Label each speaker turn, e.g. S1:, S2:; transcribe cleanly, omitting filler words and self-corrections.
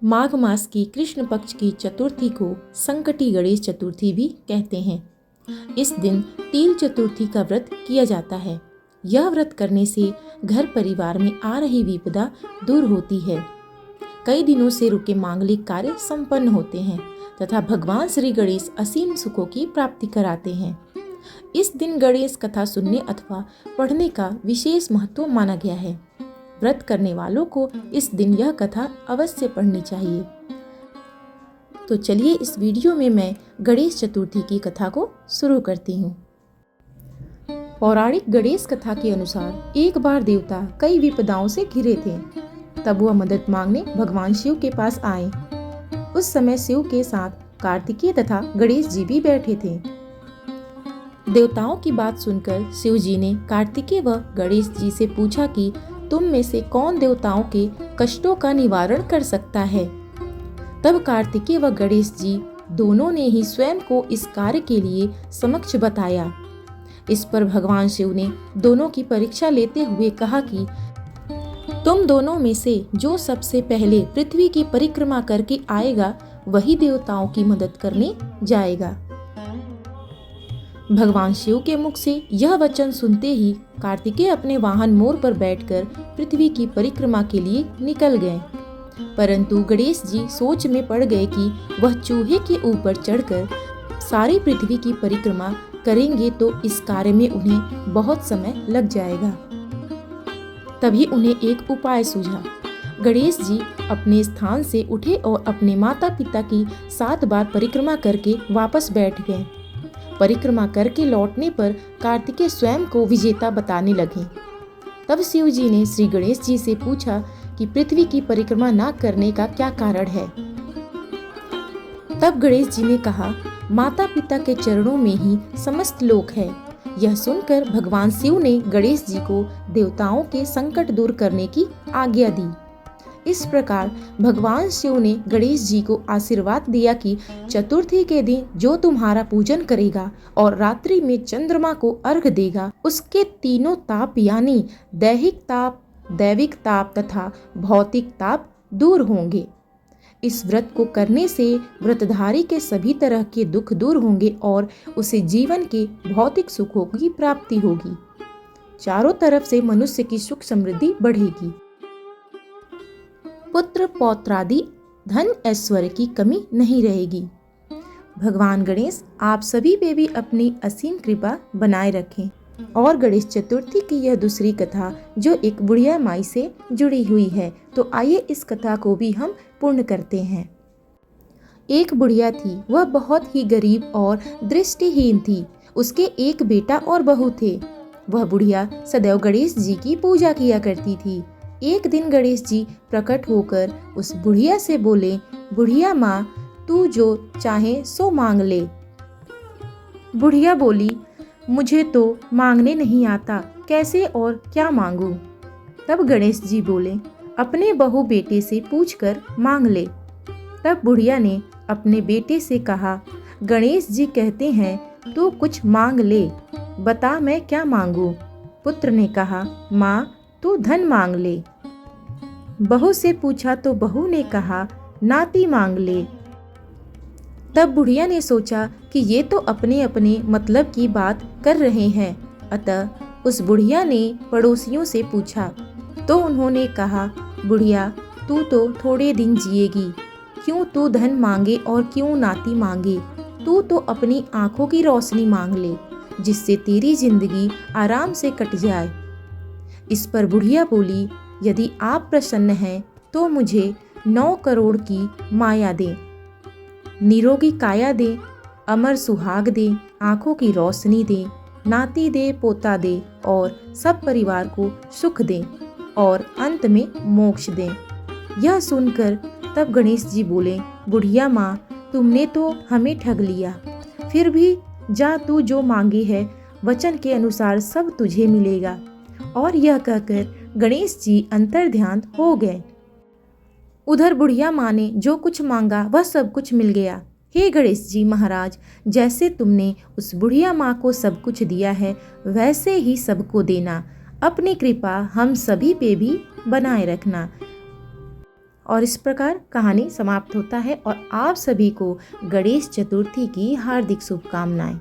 S1: माघ मास की कृष्ण पक्ष की चतुर्थी को संकटी गणेश चतुर्थी भी कहते हैं। इस दिन तिल चतुर्थी का व्रत किया जाता है। यह व्रत करने से घर परिवार में आ रही विपदा दूर होती है। कई दिनों से रुके मांगलिक कार्य संपन्न होते हैं तथा भगवान श्री गणेश असीम सुखों की प्राप्ति कराते हैं। इस दिन गणेश कथा सुनने अथवा पढ़ने का विशेष महत्व माना गया है। व्रत करने वालों को इस दिन यह कथा अवश्य पढ़नी चाहिए। तो चलिए इस वीडियो में मैं गणेश चतुर्थी की कथा को शुरू करती हूँ। पौराणिक गणेश कथा के अनुसार एक बार देवता कई विपदाओं से घिरे थे। तब वह मदद मांगने भगवान शिव के पास आए। उस समय शिव के साथ कार्तिकेय तथा गणेश जी भी बैठे थे। देवताओं की बात सुनकर शिव जी ने कार्तिकेय व गणेश जी से पूछा कि तुम में से कौन देवताओं के कष्टों का निवारण कर सकता है। तब कार्तिकेय व गणेश जी दोनों ने ही स्वयं को इस कार्य के लिए समक्ष बताया। इस पर भगवान शिव ने दोनों की परीक्षा लेते हुए कहा कि तुम दोनों में से जो सबसे पहले पृथ्वी की परिक्रमा करके आएगा वही देवताओं की मदद करने जाएगा। भगवान शिव के मुख से यह वचन सुनते ही कार्तिकेय अपने वाहन मोर पर बैठकर पृथ्वी की परिक्रमा के लिए निकल गए। परंतु गणेश जी सोच में पड़ गए कि वह चूहे के ऊपर चढ़कर सारी पृथ्वी की परिक्रमा करेंगे तो इस कार्य में उन्हें बहुत समय लग जाएगा। तभी उन्हें एक उपाय सूझा। गणेश जी अपने स्थान से उठे और अपने माता पिता की 7 बार परिक्रमा करके वापस बैठ गए। परिक्रमा करके लौटने पर कार्तिकेय स्वयं को विजेता बताने लगे। तब शिव जी ने श्री गणेश जी से पूछा कि पृथ्वी की परिक्रमा न करने का क्या कारण है। तब गणेश जी ने कहा, माता पिता के चरणों में ही समस्त लोक है। यह सुनकर भगवान शिव ने गणेश जी को देवताओं के संकट दूर करने की आज्ञा दी। इस प्रकार भगवान शिव ने गणेश जी को आशीर्वाद दिया कि चतुर्थी के दिन जो तुम्हारा पूजन करेगा और रात्रि में चंद्रमा को अर्घ देगा उसके तीनों ताप यानी दैहिक ताप, दैविक ताप तथा भौतिक ताप दूर होंगे। इस व्रत को करने से व्रतधारी के सभी तरह के दुख दूर होंगे और उसे जीवन के भौतिक सुखों की प्राप्ति होगी। चारों तरफ से मनुष्य की सुख समृद्धि बढ़ेगी। पुत्र पौत्रादि धन ऐश्वर्य की कमी नहीं रहेगी। भगवान गणेश आप सभी पे भी अपनी असीम कृपा बनाए रखें। और गणेश चतुर्थी की यह दूसरी कथा जो एक बुढ़िया माई से जुड़ी हुई है, तो आइए इस कथा को भी हम पूर्ण करते हैं। एक बुढ़िया थी, वह बहुत ही गरीब और दृष्टिहीन थी। उसके एक बेटा और बहू थे। वह बुढ़िया सदैव गणेश जी की पूजा किया करती थी। एक दिन गणेश जी प्रकट होकर उस बुढ़िया से बोले, बुढ़िया माँ, तू जो चाहे सो मांग ले। बुढ़िया बोली, मुझे तो मांगने नहीं आता, कैसे और क्या मांगू। तब गणेश जी बोले, अपने बहू बेटे से पूछकर मांग ले। तब बुढ़िया ने अपने बेटे से कहा, गणेश जी कहते हैं तू कुछ मांग ले, बता मैं क्या मांगू। पुत्र ने कहा, माँ तू धन मांग ले। बहू से पूछा तो बहू ने कहा, नाती मांग ले। तब बुढ़िया ने सोचा कि ये तो अपने अपने मतलब की बात कर रहे हैं। अतः उस बुढ़िया ने पड़ोसियों से पूछा तो उन्होंने कहा, बुढ़िया तू तो थोड़े दिन जिएगी, क्यों तू धन मांगे और क्यों नाती मांगे। तू तो अपनी आंखों की रोशनी मांग ले, जिससे तेरी जिंदगी आराम से कट जाए। इस पर बुढ़िया बोली, यदि आप प्रसन्न हैं तो मुझे 9 करोड़ की माया दे, निरोगी काया दे, अमर सुहाग दे, आंखों की रोशनी दे, नाती दे, पोता दे और सब परिवार को सुख दे और अंत में मोक्ष दे। यह सुनकर तब गणेश जी बोले, बुढ़िया माँ, तुमने तो हमें ठग लिया। फिर भी जा, तू जो मांगी है वचन के अनुसार सब तुझे मिलेगा। और यह कहकर गणेश जी अंतर्ध्यान हो गए। उधर बुढ़िया माँ ने जो कुछ मांगा वह सब कुछ मिल गया। हे गणेश जी महाराज, जैसे तुमने उस बुढ़िया माँ को सब कुछ दिया है वैसे ही सबको देना। अपनी कृपा हम सभी पे भी बनाए रखना। और इस प्रकार कहानी समाप्त होता है और आप सभी को गणेश चतुर्थी की हार्दिक शुभकामनाएं।